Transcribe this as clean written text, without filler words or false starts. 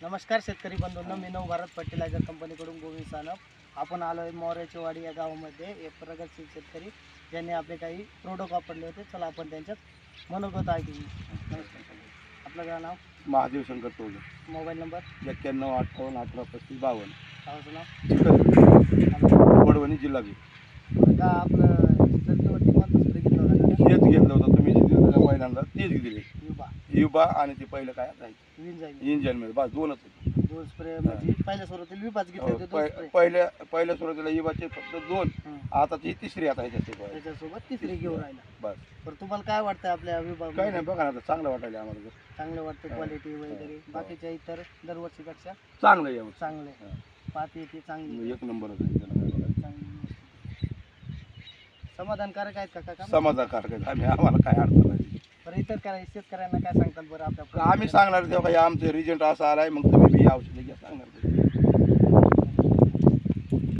नमस्कार शेतकरी बंधूंनो, मी भारत फर्टिलायझर कंपनीकडून गोविंद सानप. आपण आलो आहे मोऱ्याचीवाडी या गावामध्ये. एक प्रगतशील शेतकरी ज्यांनी आपले काही प्रोडक्ट वापरले होते. चला आपण त्यांच्यात मनोगत ऐकू. नमस्कार. आपलं काय नाव? महादेव शंकर चौधरी. Mobile number? 9158183552. गावाचं नाव? वडवणी जिल्हा बी. का आपलं शेतकऱ्यावरती कोणतं स्प्रे घेतलं होतं? तेच घेतलं होतं तुम्ही जे दिलं ना पहिल्यांदा तेच दिले. युबा युबा आणि ते पहिलं काय आहे विन जाईल. इंजन मध्ये बस दोनच होते. दोन स्प्रे म्हणजे पहिल्या सुरुवातीला विबाच घेतले होते. दोन स्प्रे पहिल्या सुरुवातीला युबाचे फक्त 2. आता ती तिसरी आता ह्याच्यात त्याच्यासोबत तिसरी घेऊन राहिला. बस. तर तुम्हाला काय वाटतं आपल्या विभाग? काही नाही बघा ना आता चांगलं वाटायला आम्हाला. चांगलं वाटतं क्वालिटी वगैरे बाकीच्या इतर दरवर्षीपेक्षा चांगलं आहे यावं. चांगले पाती ती चांगली एक नंबरच आहे त्याला काय बोलायचं. चांगली समाधानकारक आहेत का काका? समाधानकारक आहे. आम्हाला काय अडचण नाही. बरं इतर काय शेतकऱ्यांना काय सांगतात बरं आपल्या? आम्ही सांगणार तेव्हा आमचे रिझल्ट असा आलाय मग तुम्ही बी औषध घ्या सांगणार.